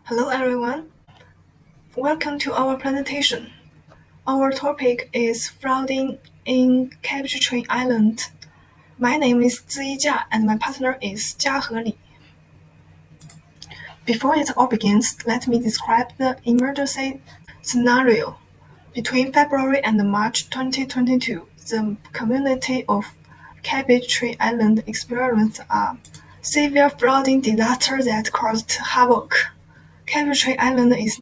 Hello everyone, welcome to our presentation. Our topic is flooding in Cabbage Tree Island. My name is Ziyi Jia and my partner is Jiahe Li. Before it all begins, let me describe the emergency scenario. Between February and March 2022, the community of Cabbage Tree Island experienced a severe flooding disaster that caused havoc. Cabbage Tree Island is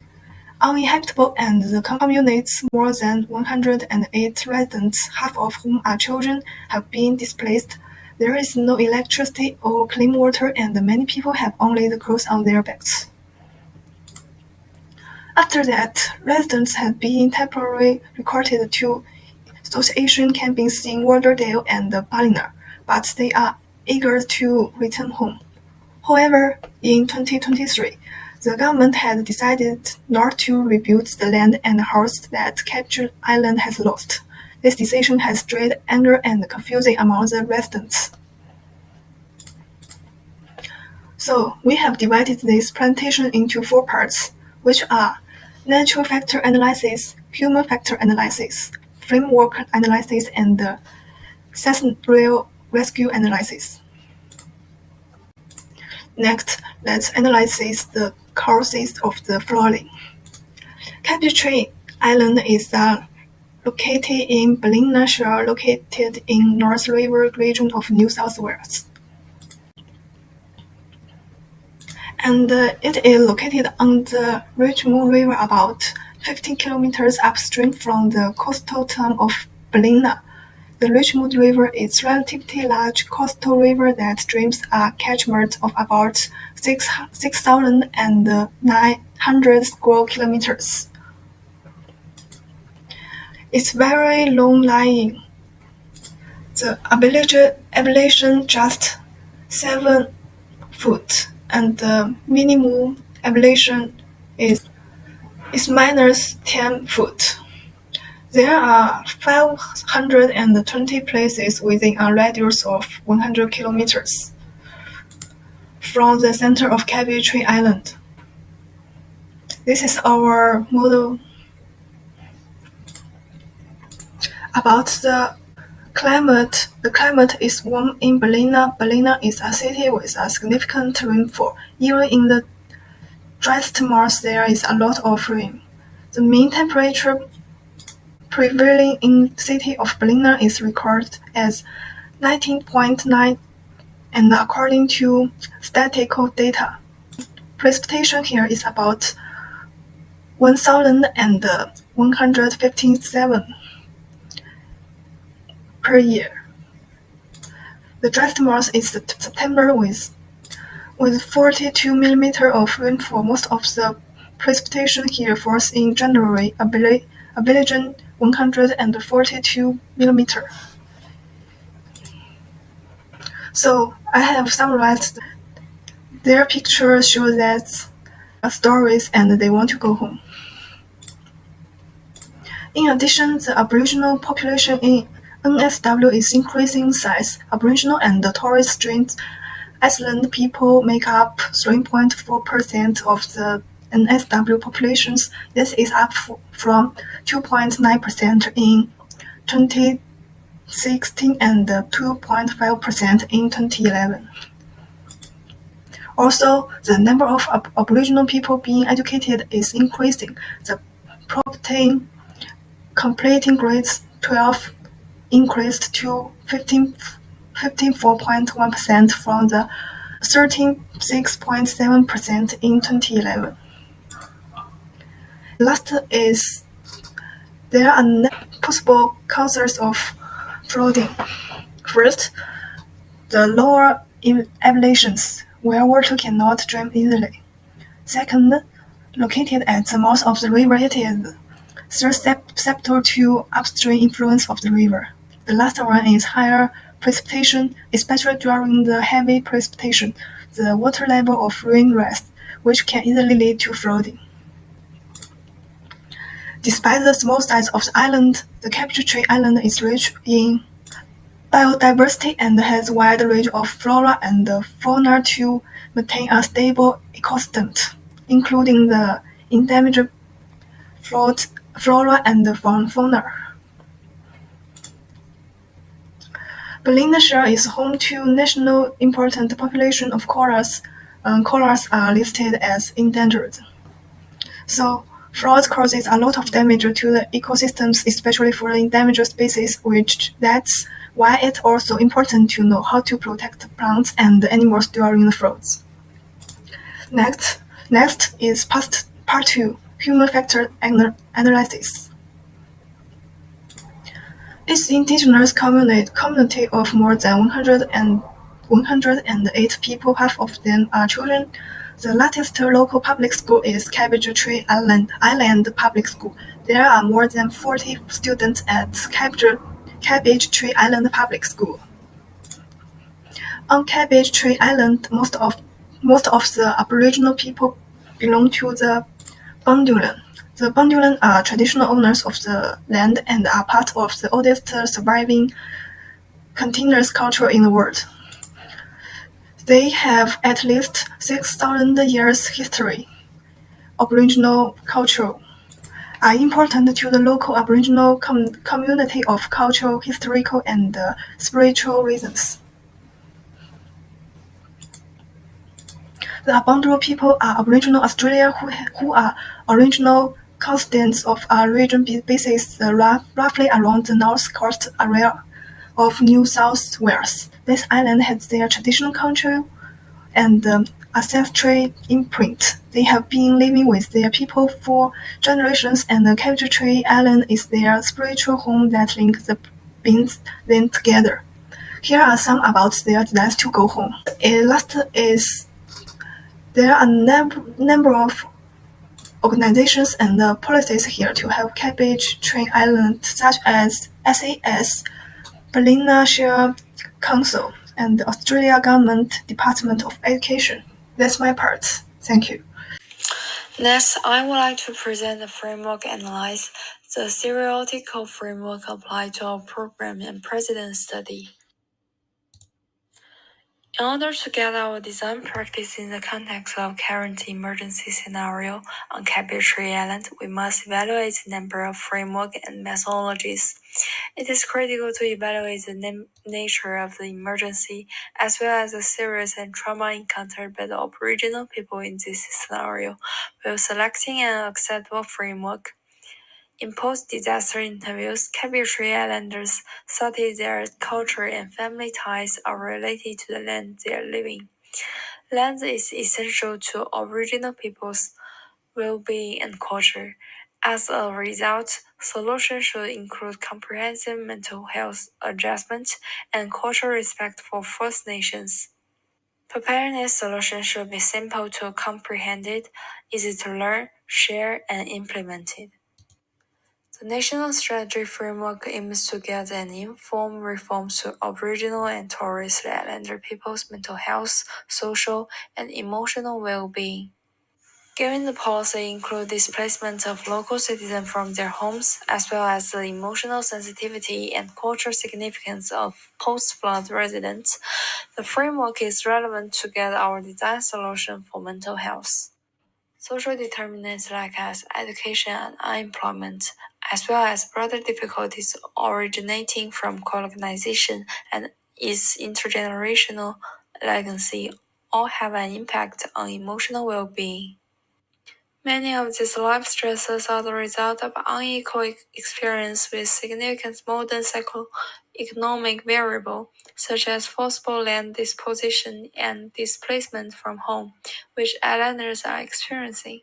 uninhabitable and the community's more than 108 residents, half of whom are children, have been displaced. There is no electricity or clean water and many people have only the clothes on their backs. After that, residents have been temporarily recruited to association campings in Warderdale and Ballina, but they are eager to return home. However, in 2023, the government had decided not to rebuild the land and house that Cabbage Island has lost. This decision has stirred anger and confusion among the residents. So, we have divided this presentation into 4 parts, which are natural factor analysis, human factor analysis, framework analysis, and scenario rescue analysis. Next, let's analyze the causes of the flooding. Cabbage Tree Island is located in Ballina Shire, located in North River region of New South Wales. And it is located on the Richmond River about 15 kilometers upstream from the coastal town of Ballina. The Richmond River is a relatively large coastal river that streams a catchment of about 6,900 square kilometers. It's very long-lying. The elevation just 7 foot, and the minimum elevation is minus 10 foot. There are 520 places within a radius of 100 kilometers from the center of Cabbage Tree Island. This is our model. About the climate is warm in Ballina. Ballina is a city with a significant rainfall. Even in the driest months, there is a lot of rain. The mean temperature prevailing in the city of Ballina is recorded as 19.9, and according to statistical data, precipitation here is about 1,157 per year. The driest month is September with 42 millimeters of rainfall. Most of the precipitation here falls in January, averaging 142 millimeters. So I have summarized their pictures show that stories and they want to go home. In addition, the Aboriginal population in NSW is increasing in size. Aboriginal and Torres Strait Island people make up 3.4% of the NSW populations. This is up from 2.9% in 2016 and 2.5% in 2011. Also, the number of Aboriginal people being educated is increasing. The completing grades 12 increased to 54.1% from the 13.6% in 2011. Last is there are possible causes of flooding. First, the lower elevations where water cannot drain easily. Second, located at the mouth of the river, it is susceptible to upstream influence of the river. The last one is higher precipitation, especially during the heavy precipitation. The water level of rain rises, which can easily lead to flooding. Despite the small size of the island, the Cabbage Tree Island is rich in biodiversity and has a wide range of flora and fauna to maintain a stable ecosystem. including the endangered flora and fauna. Belinda is home to national important population of koalas. Koalas are listed as endangered. So fraud causes a lot of damage to the ecosystems, especially for the endangered species, which that's why it's also important to know how to protect plants and animals during the floods. Next is part 2, human factor analysis. Its indigenous community of more than 108 people, half of them are children. The latest local public school is Cabbage Tree Island Public School. There are more than 40 students at Cabbage Tree Island Public School. On Cabbage Tree Island, most of the Aboriginal people belong to the Bundulan. The Bundulan are traditional owners of the land and are part of the oldest surviving continuous culture in the world. They have at least 6,000 years history. Aboriginal culture are important to the local Aboriginal community of cultural, historical, and spiritual reasons. The Aboriginal people are Aboriginal Australia who are original constituents of a region based roughly around the north coast area of New South Wales. This island has their traditional culture and ancestral imprint. They have been living with their people for generations, and the Cabbage Tree Island is their spiritual home that links the binds them together. Here are some about their desires to go home. Last is there are a number of organizations and policies here to help Cabbage Tree Island, such as SAS, Berliner Shire Council, and the Australia Government Department of Education. That's my part. Thank you. Next, I would like to present the framework analyze the theoretical framework applied to our program and precedent study. In order to get our design practice in the context of current emergency scenario on Cabbage Tree Island, we must evaluate a number of framework and methodologies. It is critical to evaluate the nature of the emergency as well as the serious and trauma encountered by the Aboriginal people in this scenario, while selecting an acceptable framework. In post-disaster interviews, Cabbage Tree Islanders cited their culture and family ties are related to the land they are living. Land is essential to Aboriginal people's well-being and culture. As a result, solutions should include comprehensive mental health adjustment and cultural respect for First Nations. Preparedness solutions should be simple to comprehend, easy to learn, share, and implement. The National Strategy Framework aims to get and inform reforms to Aboriginal and Torres Strait Islander people's mental health, social, and emotional well-being. Given the policy include displacement of local citizens from their homes, as well as the emotional sensitivity and cultural significance of post-flood residents, the framework is relevant to get our design solution for mental health. Social determinants like as education and unemployment, as well as broader difficulties originating from colonization and its intergenerational legacy, all have an impact on emotional well-being. Many of these life stresses are the result of unequal experience with significant modern socio-economic variables, such as forcible land disposition and displacement from home, which islanders are experiencing.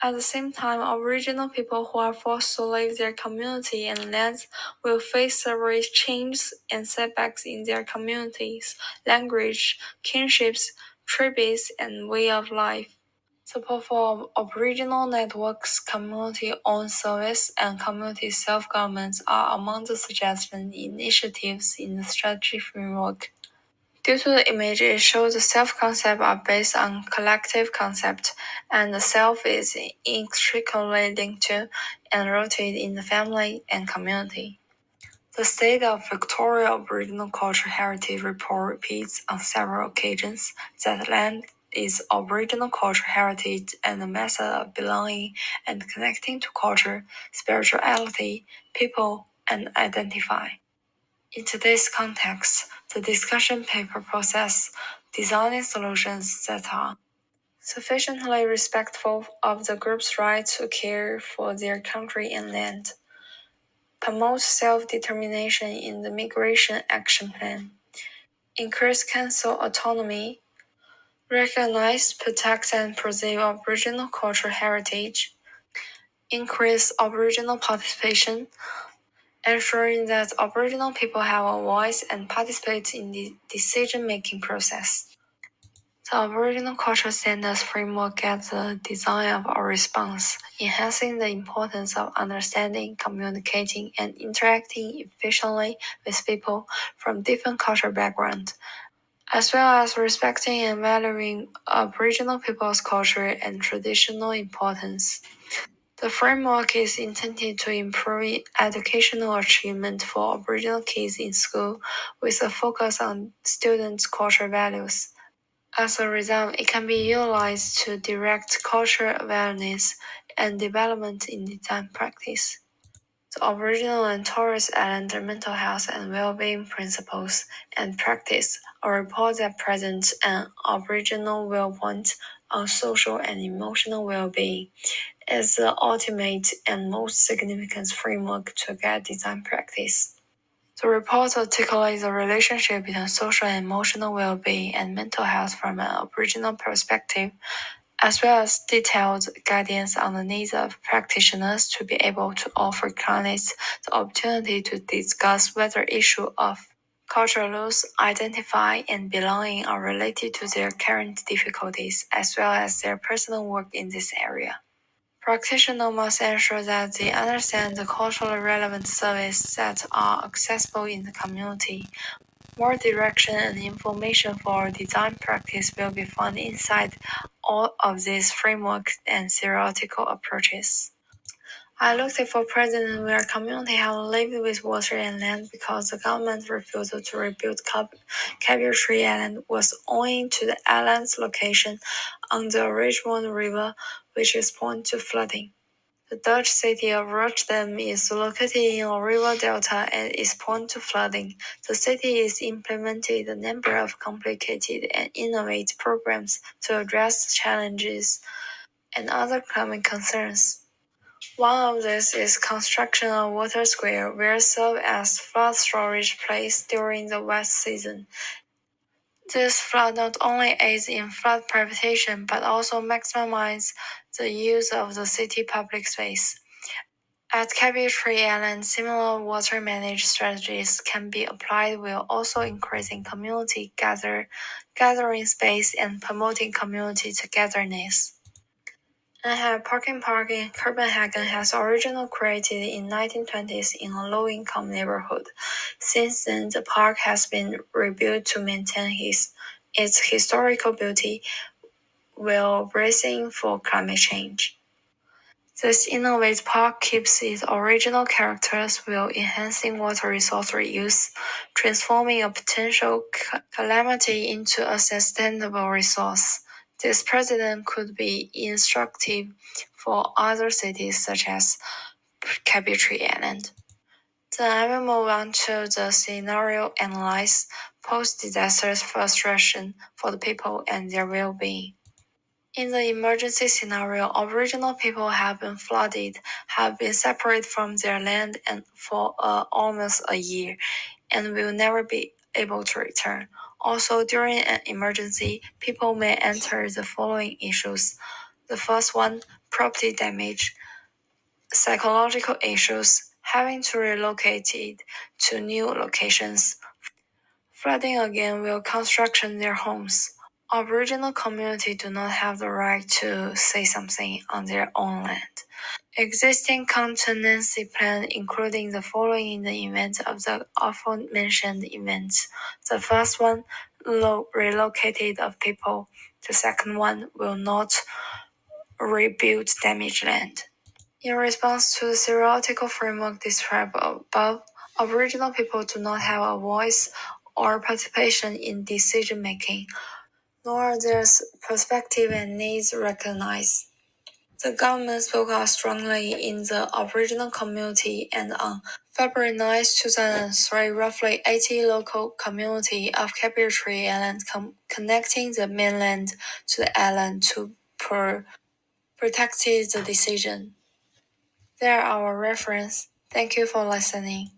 At the same time, Aboriginal people who are forced to leave their community and lands will face several changes and setbacks in their communities, language, kinships, tribes, and way of life. Support for Aboriginal networks, community-owned service, and community self-governments are among the suggested initiatives in the strategy framework. Due to the image, it shows the self-concept are based on collective concept, and the self is intricately linked to and rooted in the family and community. The State of Victoria Aboriginal Cultural Heritage Report repeats on several occasions that land its Aboriginal cultural heritage and the method of belonging and connecting to culture, spirituality, people, and identify. In today's context, the discussion paper process designing solutions that are sufficiently respectful of the group's right to care for their country and land, promote self-determination in the Migration Action Plan, increase council autonomy, recognize, protect, and preserve Aboriginal cultural heritage, increase Aboriginal participation, ensuring that Aboriginal people have a voice and participate in the decision-making process. The Aboriginal Cultural Standards Framework at the design of our response, enhancing the importance of understanding, communicating, and interacting efficiently with people from different cultural backgrounds, as well as respecting and valuing Aboriginal people's culture and traditional importance. The framework is intended to improve educational achievement for Aboriginal kids in school with a focus on students' cultural values. As a result, it can be utilized to direct cultural awareness and development in design practice. The Aboriginal and Torres Islander mental health and well-being principles and practice, a report that presents an Aboriginal viewpoint on social and emotional well-being, is the ultimate and most significant framework to guide design practice. The report articulates the relationship between social and emotional well-being and mental health from an Aboriginal perspective, as well as detailed guidance on the needs of practitioners to be able to offer clients the opportunity to discuss whether issues of cultural loss, identify, and belonging are related to their current difficulties, as well as their personal work in this area. Practitioners must ensure that they understand the culturally relevant services that are accessible in the community. More direction and information for design practice will be found inside all of these frameworks and theoretical approaches. I looked for president where community have lived with water and land because the government's refusal to rebuild Cabbage Island was owing to the island's location on the Richmond River, which is prone to flooding. The Dutch city of Rotterdam is located in a river delta and is prone to flooding. The city is implemented a number of complicated and innovative programs to address challenges and other climate concerns. One of these is construction of Water Square, will serve as flood storage place during the wet season. This flood not only aids in flood prevention but also maximizes the use of the city public space. At Cabbage Island, similar water management strategies can be applied while also increasing community gathering space and promoting community togetherness. Anhel Parking Park in Copenhagen has originally created in 1920s in a low-income neighborhood. Since then, the park has been rebuilt to maintain its historical beauty while bracing for climate change. This innovative park keeps its original characters while enhancing water resource reuse, transforming a potential calamity into a sustainable resource. This precedent could be instructive for other cities such as Cabbage Island. Then I will move on to the scenario analysis post-disaster frustration for the people and their well-being. In the emergency scenario, Aboriginal people have been flooded, have been separated from their land and for almost a year, and will never be able to return. Also, during an emergency, people may enter the following issues. The first one, property damage, psychological issues, having to relocate to new locations, flooding again will construction their homes. Aboriginal community do not have the right to say something on their own land. Existing contingency plan including the following in the event of the aforementioned events. The first one, relocated of people. The second one will not rebuild damaged land. In response to the theoretical framework described above, Aboriginal people do not have a voice or participation in decision making. nor their perspective and needs recognized. The government spoke out strongly in the Aboriginal community, and on February 9, 2003, roughly 80 local communities of Cabbage Tree Island connecting the mainland to the island to protect the decision. They are our reference. Thank you for listening.